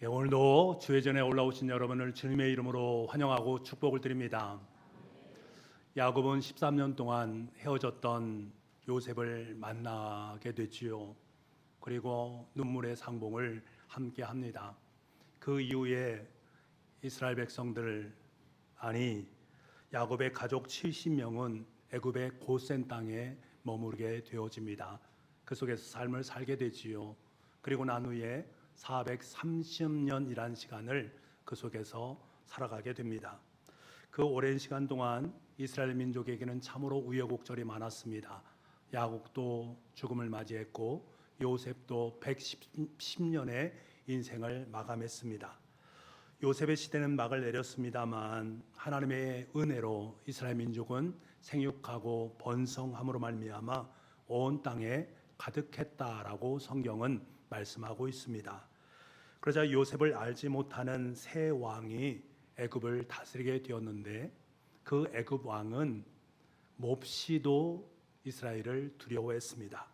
오늘도 주의 전에 올라오신 여러분을 주님의 이름으로 환영하고 축복을 드립니다. 야곱은 13년 동안 헤어졌던 요셉을 만나게 됐지요. 그리고 눈물의 상봉을 함께 합니다. 그 이후에 이스라엘 백성들, 야곱의 가족 70명은 애굽의 고센 땅에 머무르게 되어집니다. 그 속에서 삶을 살게 되지요. 그리고 난 후에 430년이란 시간을 그 속에서 살아가게 됩니다. 그 오랜 시간 동안 이스라엘 민족에게는 참으로 우여곡절이 많았습니다. 야곱도 죽음을 맞이했고 요셉도 110년의 인생을 마감했습니다. 요셉의 시대는 막을 내렸습니다만 하나님의 은혜로 이스라엘 민족은 생육하고 번성함으로 말미암아 온 땅에 가득했다라고 성경은 말씀하고 있습니다. 그러자 요셉을 알지 못하는 새 왕이 애굽을 다스리게 되었는데 그 애굽 왕은 몹시도 이스라엘을 두려워했습니다.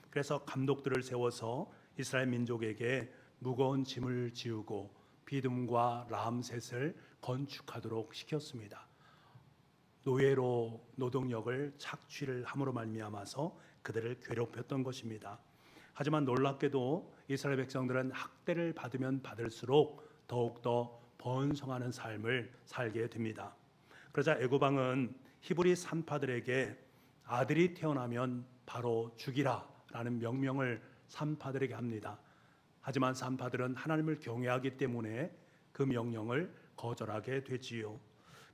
그래서 감독들을 세워서 이스라엘 민족에게 무거운 짐을 지우고 비듬과 람셋을 건축하도록 시켰습니다. 노예로 노동력을 착취를 함으로 말미암아서 그들을 괴롭혔던 것입니다. 하지만 놀랍게도 이스라엘 백성들은 학대를 받으면 받을수록 더욱더 번성하는 삶을 살게 됩니다. 그러자 애굽 왕은 히브리 산파들에게 아들이 태어나면 바로 죽이라 라는 명령을 산파들에게 합니다. 하지만 산파들은 하나님을 경외하기 때문에 그 명령을 거절하게 되지요.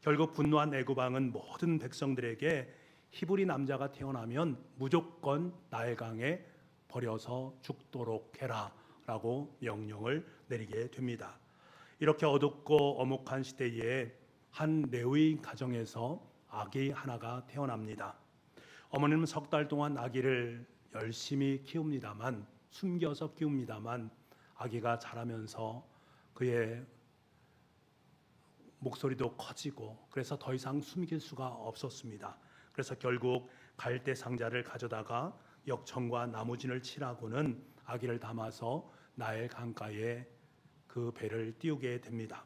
결국 분노한 애굽 왕은 모든 백성들에게 히브리 남자가 태어나면 무조건 나일강에 버려서 죽도록 해라 라고 명령을 내리게 됩니다. 이렇게 어둡고 엄혹한 시대에 한 레위인 가정에서 아기 하나가 태어납니다. 어머니는 석 달 동안 아기를 열심히 키웁니다만, 숨겨서 키웁니다만 아기가 자라면서 그의 목소리도 커지고 그래서 더 이상 숨길 수가 없었습니다. 그래서 결국 갈대 상자를 가져다가 역청과 나무진을 칠하고는 아기를 담아서 나일 강가에 그 배를 띄우게 됩니다.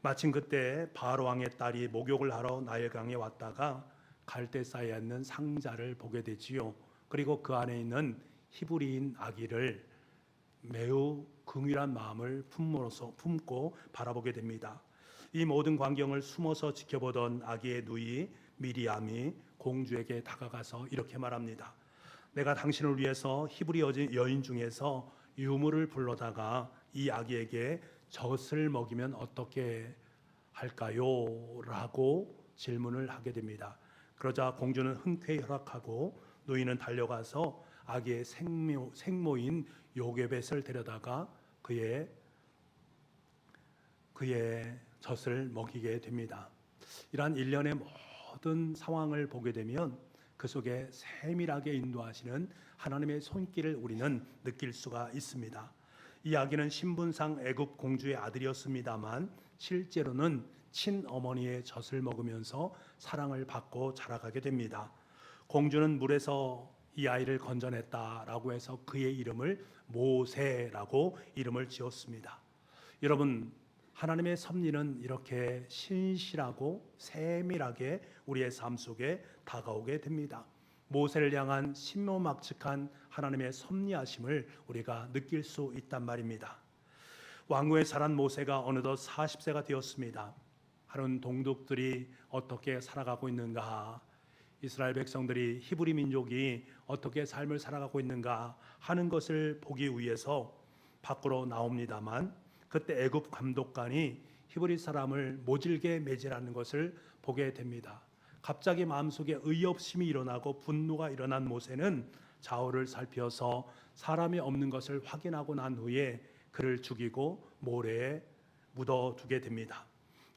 마침 그때 바로 왕의 딸이 목욕을 하러 나일강에 왔다가 갈대 쌓여 있는 상자를 보게 되지요. 그리고 그 안에 있는 히브리인 아기를 매우 긍휼한 마음을 품고 바라보게 됩니다. 이 모든 광경을 숨어서 지켜보던 아기의 누이 미리암이 공주에게 다가가서 이렇게 말합니다. 내가 당신을 위해서 히브리 여인 중에서 유물을 불러다가 이 아기에게 젖을 먹이면 어떻게 할까요? 라고 질문을 하게 됩니다. 그러자 공주는 흔쾌히 허락하고 누이는 달려가서 아기의 생모인 요게벳을 데려다가 그의 젖을 먹이게 됩니다. 이러한 일련의 모든 상황을 보게 되면 그 속에 세밀하게 인도하시는 하나님의 손길을 우리는 느낄 수가 있습니다. 이 아기는 신분상 애굽 공주의 아들이었습니다만 실제로는 친어머니의 젖을 먹으면서 사랑을 받고 자라가게 됩니다. 공주는 물에서 이 아이를 건져냈다라고 해서 그의 이름을 모세라고 이름을 지었습니다. 여러분, 하나님의 섭리는 이렇게 신실하고 세밀하게 우리의 삶 속에 다가오게 됩니다. 모세를 향한 신묘막측한 하나님의 섭리하심을 우리가 느낄 수 있단 말입니다. 왕궁에 자란 모세가 어느덧 40세가 되었습니다. 하는 동독들이 어떻게 살아가고 있는가, 이스라엘 백성들이, 히브리 민족이 어떻게 삶을 살아가고 있는가 하는 것을 보기 위해서 밖으로 나옵니다만 그때 애굽 감독관이 히브리 사람을 모질게 매질하는 것을 보게 됩니다. 갑자기 마음속에 의협심이 일어나고 분노가 일어난 모세는 좌우를 살펴서 사람이 없는 것을 확인하고 난 후에 그를 죽이고 모래에 묻어두게 됩니다.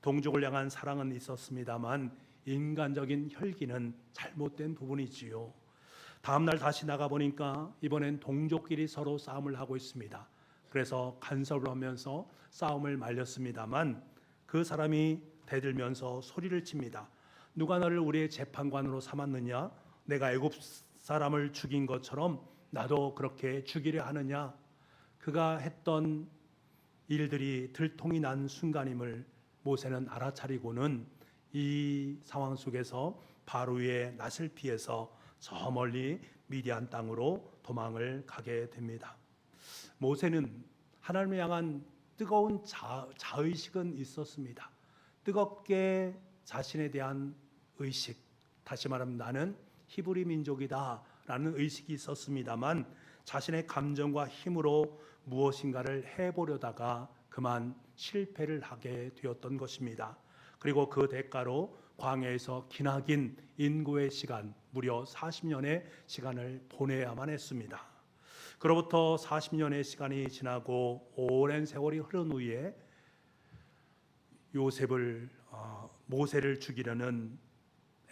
동족을 향한 사랑은 있었습니다만 인간적인 혈기는 잘못된 부분이지요. 다음날 다시 나가보니까 이번엔 동족끼리 서로 싸움을 하고 있습니다. 그래서 간섭을 하면서 싸움을 말렸습니다만 그 사람이 대들면서 소리를 칩니다. 누가 너를 우리의 재판관으로 삼았느냐? 내가 애굽 사람을 죽인 것처럼 나도 그렇게 죽이려 하느냐? 그가 했던 일들이 들통이 난 순간임을 모세는 알아차리고는 이 상황 속에서 바로의 낯을 피해서 저 멀리 미디안 땅으로 도망을 가게 됩니다. 모세는 하나님을 향한 뜨거운 자의식은 있었습니다. 뜨겁게 자신에 대한 의식, 다시 말하면 나는 히브리 민족이다 라는 의식이 있었습니다만 자신의 감정과 힘으로 무엇인가를 해보려다가 그만 실패를 하게 되었던 것입니다. 그리고 그 대가로 광야에서 기나긴 인고의 시간, 무려 40년의 시간을 보내야만 했습니다. 그로부터 40년의 시간이 지나고 오랜 세월이 흐른 후에 모세를 죽이려는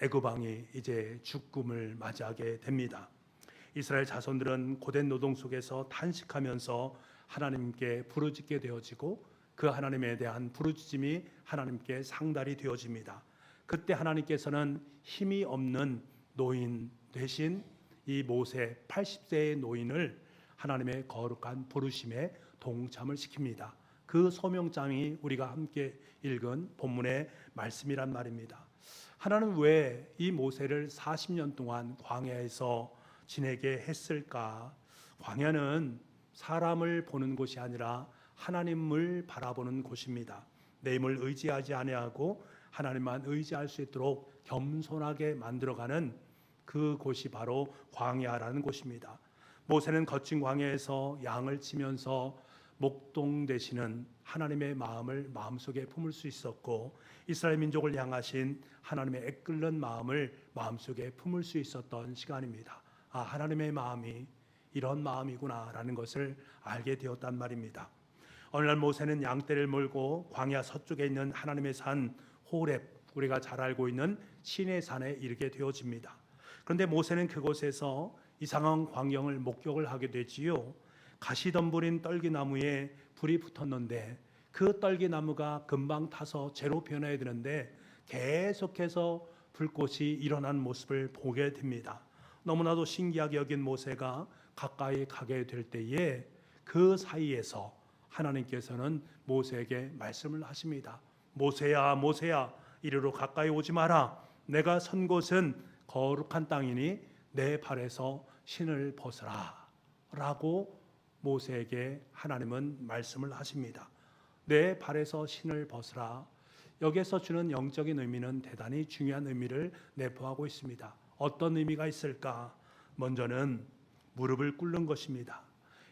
애굽 왕이 이제 죽음을 맞이하게 됩니다. 이스라엘 자손들은 고된 노동 속에서 탄식하면서 하나님께 부르짖게 되어지고 그 하나님에 대한 부르짖음이 하나님께 상달이 되어집니다. 그때 하나님께서는 힘이 없는 노인 대신 이 모세 80세의 노인을 하나님의 거룩한 부르심에 동참을 시킵니다. 그 소명장이 우리가 함께 읽은 본문의 말씀이란 말입니다. 하나님은 왜 이 모세를 40년 동안 광야에서 지내게 했을까? 광야는 사람을 보는 곳이 아니라 하나님을 바라보는 곳입니다. 내 힘을 의지하지 아니하고 하나님만 의지할 수 있도록 겸손하게 만들어가는 그 곳이 바로 광야라는 곳입니다. 모세는 거친 광야에서 양을 치면서 목동 되시는 하나님의 마음을 마음속에 품을 수 있었고 이스라엘 민족을 향하신 하나님의 애끓는 마음을 마음속에 품을 수 있었던 시간입니다. 하나님의 마음이 이런 마음이구나라는 것을 알게 되었단 말입니다. 어느 날 모세는 양떼를 몰고 광야 서쪽에 있는 하나님의 산 호렙, 우리가 잘 알고 있는 시내 산에 이르게 되어집니다. 그런데 모세는 그곳에서 이상한 광경을 목격을 하게 되지요. 가시덤불인 떨기나무에 불이 붙었는데 그 떨기나무가 금방 타서 재로 변해야 되는데 계속해서 불꽃이 일어난 모습을 보게 됩니다. 너무나도 신기하게 여긴 모세가 가까이 가게 될 때에 그 사이에서 하나님께서는 모세에게 말씀을 하십니다. 모세야, 모세야, 이리로 가까이 오지 마라. 내가 선 곳은 거룩한 땅이니 내 발에서 신을 벗으라 라고 모세에게 하나님은 말씀을 하십니다. 내 발에서 신을 벗으라. 여기에서 주는 영적인 의미는 대단히 중요한 의미를 내포하고 있습니다. 어떤 의미가 있을까? 먼저는 무릎을 꿇는 것입니다.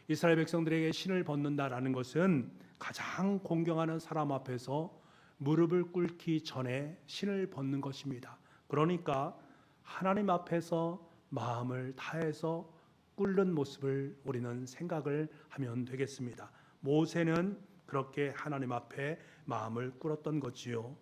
이스라엘 백성들에게 신을 벗는다라는 것은 가장 공경하는 사람 앞에서 무릎을 꿇기 전에 신을 벗는 것입니다. 그러니까 하나님 앞에서 마음을 다해서 꿇는 모습을 우리는 생각을 하면 되겠습니다. 모세는 그렇게 하나님 앞에 마음을 꿇었던 거지요.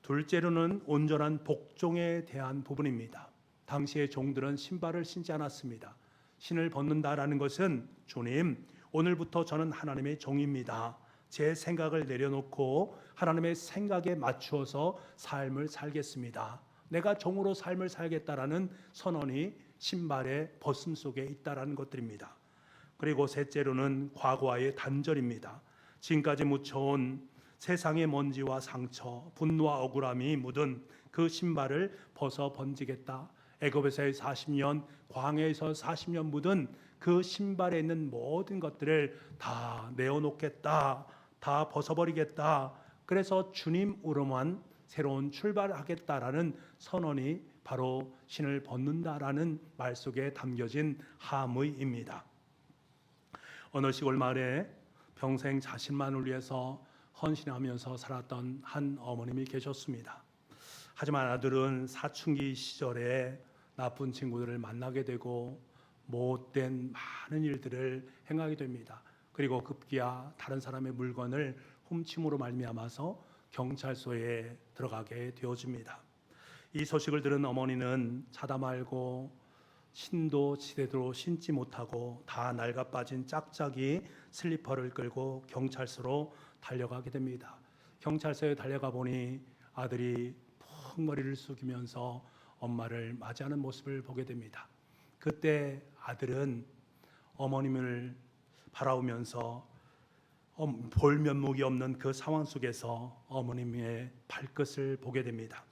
둘째로는 온전한 복종에 대한 부분입니다. 당시의 종들은 신발을 신지 않았습니다. 신을 벗는다라는 것은 주님, 오늘부터 저는 하나님의 종입니다. 제 생각을 내려놓고 하나님의 생각에 맞추어서 삶을 살겠습니다. 내가 종으로 삶을 살겠다라는 선언이 신발의 벗음 속에 있다라는 것들입니다. 그리고 셋째로는 과거와의 단절입니다. 지금까지 묻혀온 세상의 먼지와 상처, 분노와 억울함이 묻은 그 신발을 벗어 번지겠다. 애굽에서의 40년, 광야에서 40년 묻은 그 신발에 있는 모든 것들을 다 내어놓겠다. 다 벗어버리겠다. 그래서 주님으로만 새로운 출발을 하겠다라는 선언이 바로 신을 벗는다라는 말 속에 담겨진 함의입니다. 어느 시골 마을에 평생 자신만을 위해서 헌신하면서 살았던 한 어머님이 계셨습니다. 하지만 아들은 사춘기 시절에 나쁜 친구들을 만나게 되고 못된 많은 일들을 행하게 됩니다. 그리고 급기야 다른 사람의 물건을 훔침으로 말미암아서 경찰서에 들어가게 되어집니다. 이 소식을 들은 어머니는 자다 말고 신도 지대로 신지 못하고 다 낡아빠진 짝짝이 슬리퍼를 끌고 경찰서로 달려가게 됩니다. 경찰서에 달려가 보니 아들이 푹 머리를 숙이면서 엄마를 맞이하는 모습을 보게 됩니다. 그때 아들은 어머님을 바라보면서 볼 면목이 없는 그 상황 속에서 어머님의 발끝을 보게 됩니다.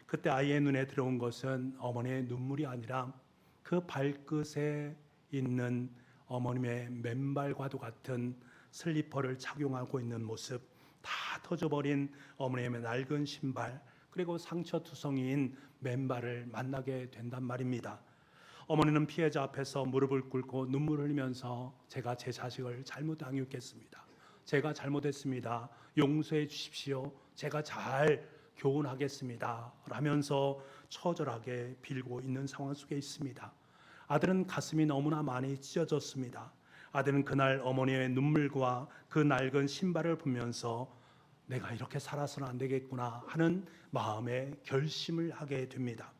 그때 아이의 눈에 들어온 것은 어머니의 눈물이 아니라 그 발끝에 있는 어머님의 맨발과도 같은 슬리퍼를 착용하고 있는 모습, 다 터져버린 어머님의 낡은 신발, 그리고 상처투성이인 맨발을 만나게 된단 말입니다. 어머니는 피해자 앞에서 무릎을 꿇고 눈물을 흘리면서 제가 제 자식을 잘못 양육했습니다. 제가 잘못했습니다. 용서해 주십시오. 제가 잘 교훈하겠습니다. 라면서 처절하게 빌고 있는 상황 속에 있습니다. 아들은 가슴이 너무나 많이 찢어졌습니다. 아들은 그날 어머니의 눈물과 그 낡은 신발을 보면서 내가 이렇게 살아서는 안 되겠구나 하는 마음의 결심을 하게 됩니다.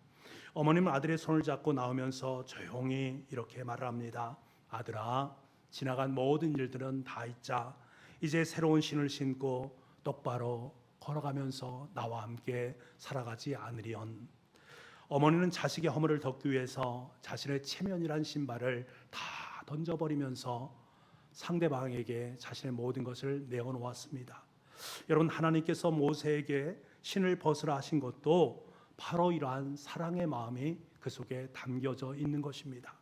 어머님은 아들의 손을 잡고 나오면서 조용히 이렇게 말을 합니다. 아들아, 지나간 모든 일들은 다 잊자. 이제 새로운 신을 신고 똑바로 걸어가면서 나와 함께 살아가지 않으련. 어머니는 자식의 허물을 덮기 위해서 자신의 체면이란 신발을 다 던져버리면서 상대방에게 자신의 모든 것을 내어놓았습니다. 여러분, 하나님께서 모세에게 신을 벗으라 하신 것도 바로 이러한 사랑의 마음이 그 속에 담겨져 있는 것입니다.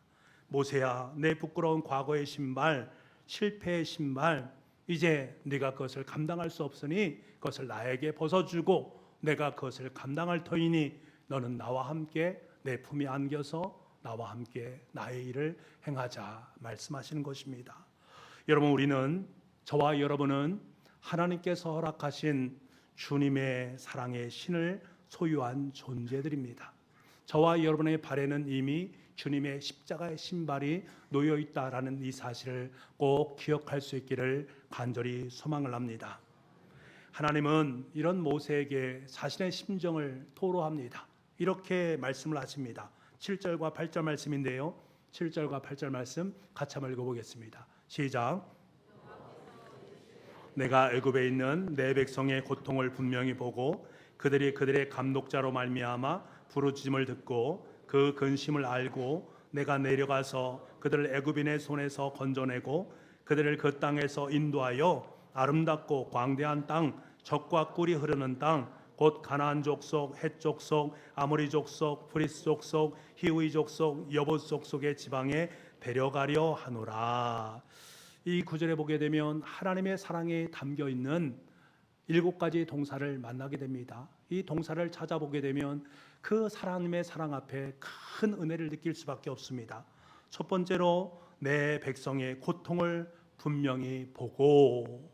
모세야, 내 부끄러운 과거의 신발, 실패의 신발, 이제 네가 그것을 감당할 수 없으니 그것을 나에게 벗어주고 내가 그것을 감당할 터이니 너는 나와 함께 내 품에 안겨서 나와 함께 나의 일을 행하자 말씀하시는 것입니다. 여러분, 우리는, 저와 여러분은 하나님께서 허락하신 주님의 사랑의 신을 소유한 존재들입니다. 저와 여러분의 발에는 이미 주님의 십자가의 신발이 놓여 있다라는 이 사실을 꼭 기억할 수 있기를 간절히 소망을 합니다. 하나님은 이런 모세에게 자신의 심정을 토로합니다. 이렇게 말씀을 하십니다. 7절과 8절 말씀인데요. 7절과 8절 말씀 같이 한번 읽어보겠습니다. 시작. 내가 애굽에 있는 내 백성의 고통을 분명히 보고 그들이 그들의 감독자로 말미암아 부르짖음을 듣고 그 근심을 알고 내가 내려가서 그들을 애굽인의 손에서 건져내고 그들을 그 땅에서 인도하여 아름답고 광대한 땅, 젖과 꿀이 흐르는 땅, 곧 가나안 족속, 헷 족속, 아모리 족속, 프리스 족속, 히위 족속, 여봇 족속의 지방에 데려가려 하노라. 이 구절에 보게 되면 하나님의 사랑이 담겨 있는 7가지 동사를 만나게 됩니다. 이 동사를 찾아보게 되면 그 하나님의 사랑 앞에 큰 은혜를 느낄 수밖에 없습니다. 첫 번째로 내 백성의 고통을 분명히 보고,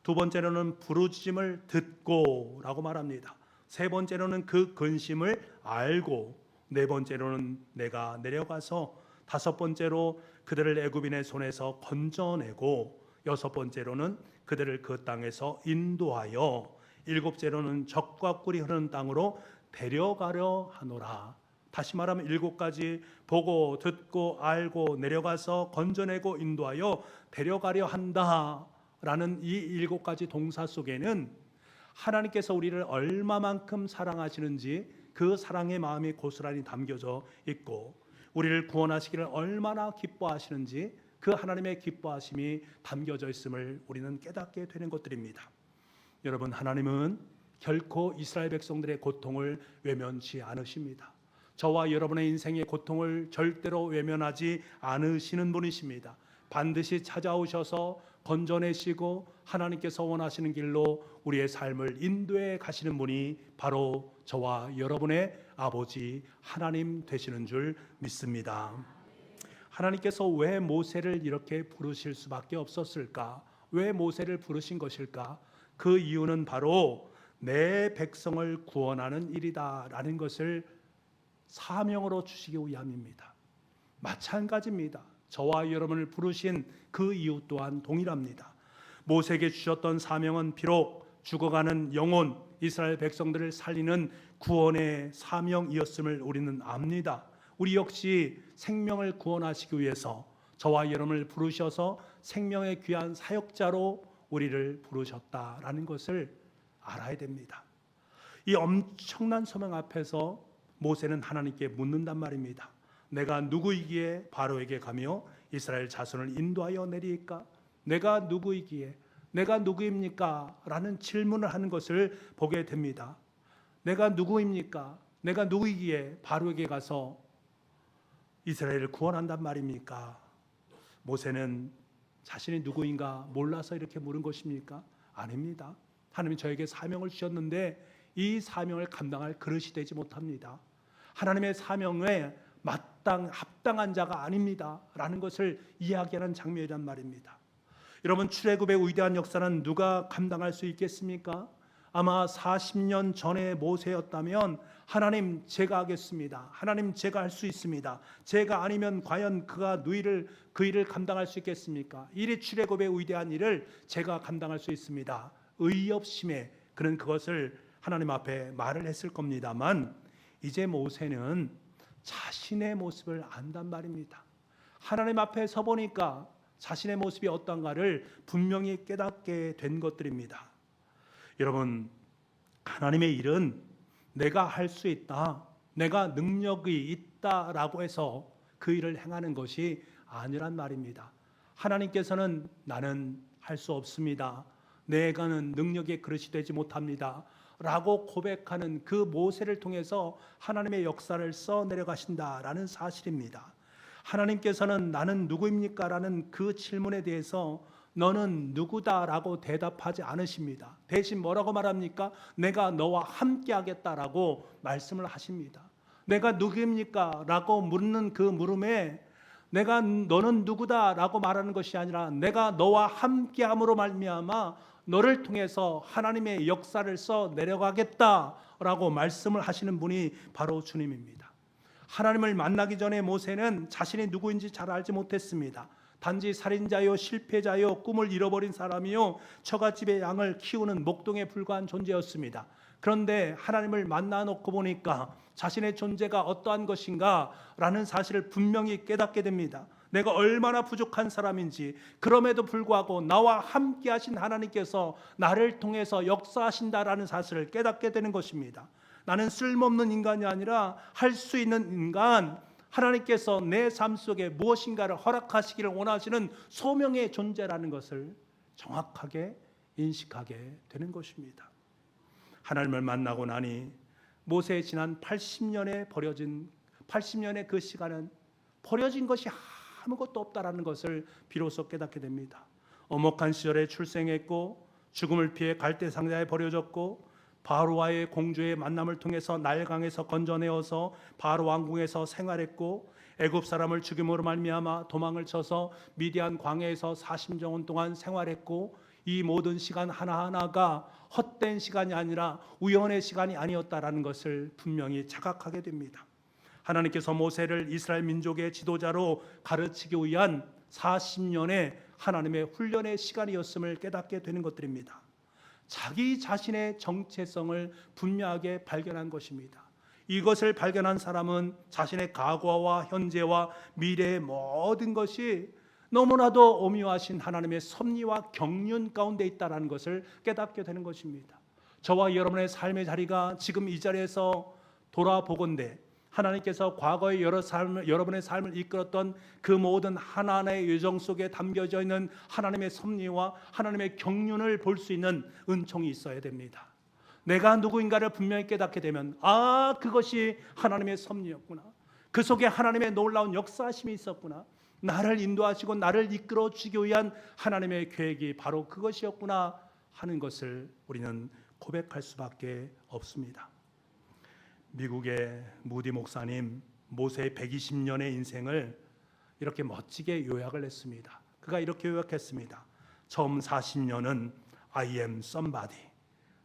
두 번째로는 부르짖음을 듣고 라고 말합니다. 세 번째로는 그 근심을 알고, 네 번째로는 내가 내려가서, 다섯 번째로 그들을 애굽인의 손에서 건져내고, 여섯 번째로는 그들을 그 땅에서 인도하여, 일곱째로는 젖과 꿀이 흐르는 땅으로 데려가려 하노라. 다시 말하면 7가지 보고 듣고 알고 내려가서 건져내고 인도하여 데려가려 한다라는 이 7가지 동사 속에는 하나님께서 우리를 얼마만큼 사랑하시는지 그 사랑의 마음이 고스란히 담겨져 있고, 우리를 구원하시기를 얼마나 기뻐하시는지 그 하나님의 기뻐하심이 담겨져 있음을 우리는 깨닫게 되는 것들입니다. 여러분, 하나님은 결코 이스라엘 백성들의 고통을 외면치 않으십니다. 저와 여러분의 인생의 고통을 절대로 외면하지 않으시는 분이십니다. 반드시 찾아오셔서 건져내시고 하나님께서 원하시는 길로 우리의 삶을 인도해 가시는 분이 바로 저와 여러분의 아버지 하나님 되시는 줄 믿습니다. 하나님께서 왜 모세를 이렇게 부르실 수밖에 없었을까? 왜 모세를 부르신 것일까? 그 이유는 바로 내 백성을 구원하는 일이다라는 것을 사명으로 주시기 위함입니다. 마찬가지입니다. 저와 여러분을 부르신 그 이유 또한 동일합니다. 모세에게 주셨던 사명은 비록 죽어가는 영혼 이스라엘 백성들을 살리는 구원의 사명이었음을 우리는 압니다. 우리 역시 생명을 구원하시기 위해서 저와 여러분을 부르셔서 생명의 귀한 사역자로 우리를 부르셨다라는 것을 알아야 됩니다. 이 엄청난 소명 앞에서 모세는 하나님께 묻는단 말입니다. 내가 누구이기에 바로에게 가며 이스라엘 자손을 인도하여 내리까? 내가 누구이기에? 내가 누구입니까? 라는 질문을 하는 것을 보게 됩니다. 내가 누구입니까? 내가 누구이기에 바로에게 가서 이스라엘을 구원한단 말입니까? 모세는 자신이 누구인가 몰라서 이렇게 물은 것입니까? 아닙니다. 하나님이 저에게 사명을 주셨는데 이 사명을 감당할 그릇이 되지 못합니다. 하나님의 사명에 합당한 자가 아닙니다 라는 것을 이야기하는 장면이란 말입니다. 여러분, 출애굽의 위대한 역사는 누가 감당할 수 있겠습니까? 아마 40년 전에 모세였다면 하나님 제가 하겠습니다. 하나님 제가 할 수 있습니다. 제가 아니면 과연 그 일을 감당할 수 있겠습니까? 이 출애굽의 위대한 일을 제가 감당할 수 있습니다. 의협심에 그는 그것을 하나님 앞에 말을 했을 겁니다만 이제 모세는 자신의 모습을 안단 말입니다. 하나님 앞에 서 보니까 자신의 모습이 어떤가를 분명히 깨닫게 된 것들입니다. 여러분, 하나님의 일은 내가 할 수 있다, 내가 능력이 있다라고 해서 그 일을 행하는 것이 아니란 말입니다. 하나님께서는 나는 할 수 없습니다, 내가는 능력의 그릇이 되지 못합니다 라고 고백하는 그 모세를 통해서 하나님의 역사를 써내려 가신다라는 사실입니다. 하나님께서는 나는 누구입니까? 라는 그 질문에 대해서 너는 누구다라고 대답하지 않으십니다. 대신 뭐라고 말합니까? 내가 너와 함께 하겠다라고 말씀을 하십니다. 내가 누구입니까? 라고 묻는 그 물음에 너는 누구다라고 말하는 것이 아니라 내가 너와 함께함으로 말미암아 너를 통해서 하나님의 역사를 써 내려가겠다라고 말씀을 하시는 분이 바로 주님입니다. 하나님을 만나기 전에 모세는 자신이 누구인지 잘 알지 못했습니다. 단지 살인자요, 실패자요, 꿈을 잃어버린 사람이요, 처갓집의 양을 키우는 목동에 불과한 존재였습니다. 그런데 하나님을 만나놓고 보니까 자신의 존재가 어떠한 것인가 라는 사실을 분명히 깨닫게 됩니다. 내가 얼마나 부족한 사람인지, 그럼에도 불구하고 나와 함께 하신 하나님께서 나를 통해서 역사하신다라는 사실을 깨닫게 되는 것입니다. 나는 쓸모없는 인간이 아니라 할 수 있는 인간, 하나님께서 내 삶 속에 무엇인가를 허락하시기를 원하시는 소명의 존재라는 것을 정확하게 인식하게 되는 것입니다. 하나님을 만나고 나니 모세의 지난 80년의 그 시간은 버려진 것이 아무것도 없다라는 것을 비로소 깨닫게 됩니다. 엄혹한 시절에 출생했고 죽음을 피해 갈대상자에 버려졌고 바로와의 공주의 만남을 통해서 나일강에서 건져내어서 바로 왕궁에서 생활했고 애굽 사람을 죽임으로 말미암아 도망을 쳐서 미디안 광야에서 40년 동안 생활했고 이 모든 시간 하나하나가 헛된 시간이 아니라 우연의 시간이 아니었다라는 것을 분명히 자각하게 됩니다. 하나님께서 모세를 이스라엘 민족의 지도자로 가르치기 위한 40년의 하나님의 훈련의 시간이었음을 깨닫게 되는 것들입니다. 자기 자신의 정체성을 분명하게 발견한 것입니다. 이것을 발견한 사람은 자신의 과거와 현재와 미래의 모든 것이 너무나도 오묘하신 하나님의 섭리와 경륜 가운데 있다는 것을 깨닫게 되는 것입니다. 저와 여러분의 삶의 자리가 지금 이 자리에서 돌아보건대 하나님께서 과거의 여러분의 삶을 이끌었던 그 모든 하나하나의 여정 속에 담겨져 있는 하나님의 섭리와 하나님의 경륜을 볼 수 있는 은총이 있어야 됩니다. 내가 누구인가를 분명히 깨닫게 되면 그것이 하나님의 섭리였구나, 그 속에 하나님의 놀라운 역사하심이 있었구나, 나를 인도하시고 나를 이끌어 주기 위한 하나님의 계획이 바로 그것이었구나 하는 것을 우리는 고백할 수밖에 없습니다. 미국의 무디 목사님, 모세의 120년의 인생을 이렇게 멋지게 요약을 했습니다. 그가 이렇게 요약했습니다. 처음 40년은 I am somebody,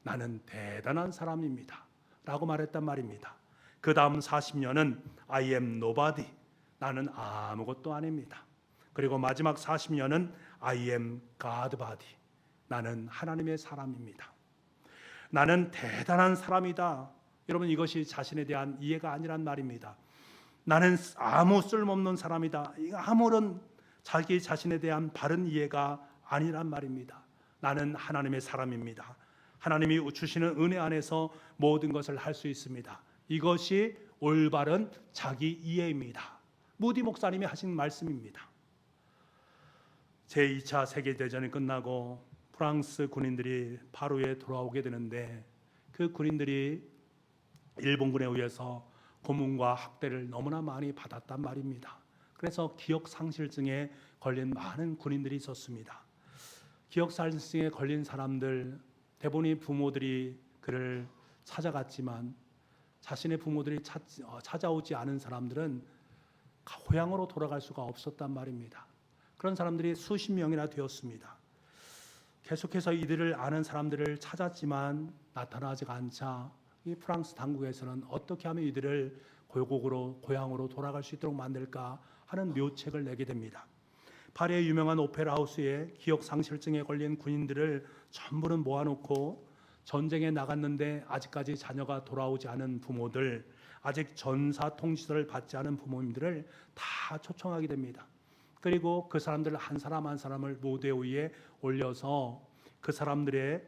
나는 대단한 사람입니다 라고 말했단 말입니다. 그 다음 40년은 I am nobody, 나는 아무것도 아닙니다. 그리고 마지막 40년은 I am God body, 나는 하나님의 사람입니다. 나는 대단한 사람이다. 여러분, 이것이 자신에 대한 이해가 아니란 말입니다. 나는 아무 쓸모없는 사람이다, 아무런 자기 자신에 대한 바른 이해가 아니란 말입니다. 나는 하나님의 사람입니다. 하나님이 주시는 은혜 안에서 모든 것을 할 수 있습니다. 이것이 올바른 자기 이해입니다. 무디 목사님이 하신 말씀입니다. 제2차 세계대전이 끝나고 프랑스 군인들이 바로에 돌아오게 되는데 그 군인들이 일본군에 의해서 고문과 학대를 너무나 많이 받았단 말입니다. 그래서 기억상실증에 걸린 많은 군인들이 있었습니다. 기억상실증에 걸린 사람들 대부분이 부모들이 그를 찾아갔지만 자신의 부모들이 찾아오지 않은 사람들은 고향으로 돌아갈 수가 없었단 말입니다. 그런 사람들이 수십 명이나 되었습니다. 계속해서 이들을 아는 사람들을 찾았지만 나타나지 않자 이 프랑스 당국에서는 어떻게 하면 이들을 고향으로 돌아갈 수 있도록 만들까 하는 묘책을 내게 됩니다. 파리의 유명한 오페라 하우스에 기억상실증에 걸린 군인들을 전부는 모아놓고 전쟁에 나갔는데 아직까지 자녀가 돌아오지 않은 부모들, 아직 전사통지서를 받지 않은 부모님들을 다 초청하게 됩니다. 그리고 그 사람들 한 사람 한 사람을 무대 위에 올려서 그 사람들의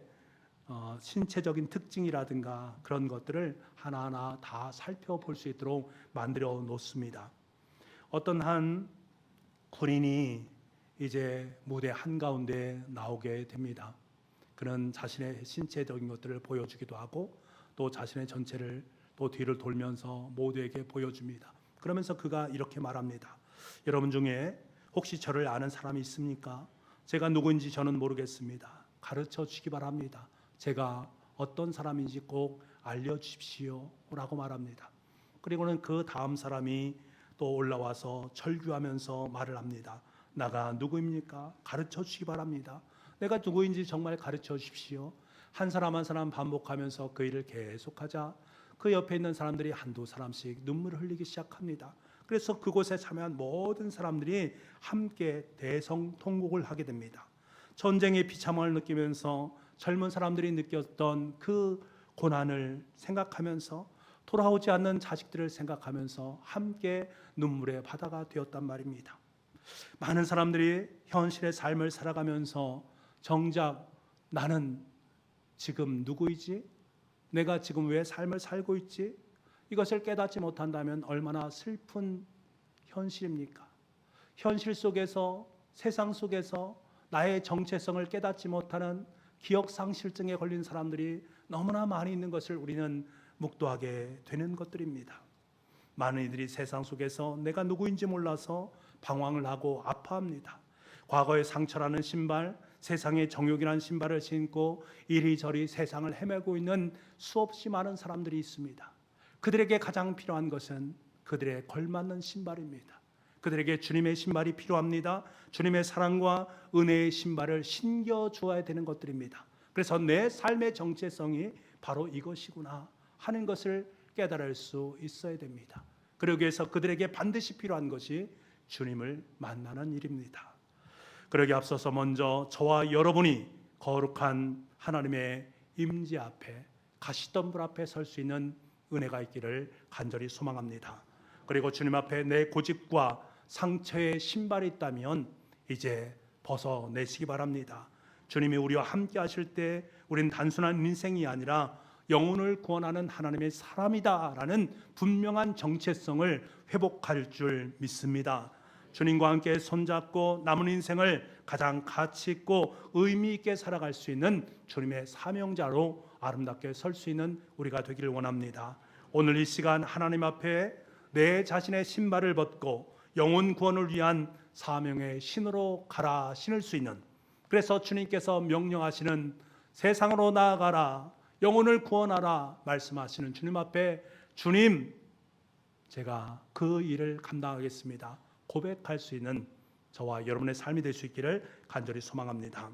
신체적인 특징이라든가 그런 것들을 하나하나 다 살펴볼 수 있도록 만들어 놓습니다. 어떤 한 군인이 이제 무대 한가운데 나오게 됩니다. 그는 자신의 신체적인 것들을 보여주기도 하고 또 자신의 전체를 또 뒤를 돌면서 모두에게 보여줍니다. 그러면서 그가 이렇게 말합니다. 여러분 중에 혹시 저를 아는 사람이 있습니까? 제가 누구인지 저는 모르겠습니다. 가르쳐 주시기 바랍니다. 제가 어떤 사람인지 꼭 알려주십시오 라고 말합니다. 그리고는 그 다음 사람이 또 올라와서 절규하면서 말을 합니다. 나가 누구입니까? 가르쳐 주시기 바랍니다. 내가 누구인지 정말 가르쳐 주십시오. 한 사람 한 사람 반복하면서 그 일을 계속하자 그 옆에 있는 사람들이 한두 사람씩 눈물을 흘리기 시작합니다. 그래서 그곳에 참여한 모든 사람들이 함께 대성통곡을 하게 됩니다. 전쟁의 비참함을 느끼면서 젊은 사람들이 느꼈던 그 고난을 생각하면서 돌아오지 않는 자식들을 생각하면서 함께 눈물의 바다가 되었단 말입니다. 많은 사람들이 현실의 삶을 살아가면서 정작 나는 지금 누구이지? 내가 지금 왜 삶을 살고 있지? 이것을 깨닫지 못한다면 얼마나 슬픈 현실입니까? 현실 속에서 세상 속에서 나의 정체성을 깨닫지 못하는 기억상실증에 걸린 사람들이 너무나 많이 있는 것을 우리는 묵도하게 되는 것들입니다. 많은 이들이 세상 속에서 내가 누구인지 몰라서 방황을 하고 아파합니다. 과거의 상처라는 신발, 세상의 정욕이라는 신발을 신고 이리저리 세상을 헤매고 있는 수없이 많은 사람들이 있습니다. 그들에게 가장 필요한 것은 그들의 걸맞는 신발입니다. 그들에게 주님의 신발이 필요합니다. 주님의 사랑과 은혜의 신발을 신겨 주어야 되는 것들입니다. 그래서 내 삶의 정체성이 바로 이것이구나 하는 것을 깨달을 수 있어야 됩니다. 그러기 위해서 그들에게 반드시 필요한 것이 주님을 만나는 일입니다. 그러기 앞서서 먼저 저와 여러분이 거룩한 하나님의 임재 앞에 가시덤불 앞에 설 수 있는 은혜가 있기를 간절히 소망합니다. 그리고 주님 앞에 내 고집과 상처의 신발이 있다면 이제 벗어내시기 바랍니다. 주님이 우리와 함께 하실 때 우리는 단순한 인생이 아니라 영혼을 구원하는 하나님의 사람이다라는 분명한 정체성을 회복할 줄 믿습니다. 주님과 함께 손잡고 남은 인생을 가장 가치 있고 의미 있게 살아갈 수 있는 주님의 사명자로 아름답게 설 수 있는 우리가 되기를 원합니다. 오늘 이 시간 하나님 앞에 내 자신의 신발을 벗고 영혼 구원을 위한 사명의 신으로 가라 신을 수 있는, 그래서 주님께서 명령하시는 세상으로 나아가라 영혼을 구원하라 말씀하시는 주님 앞에 주님 제가 그 일을 감당하겠습니다 고백할 수 있는 저와 여러분의 삶이 될 수 있기를 간절히 소망합니다.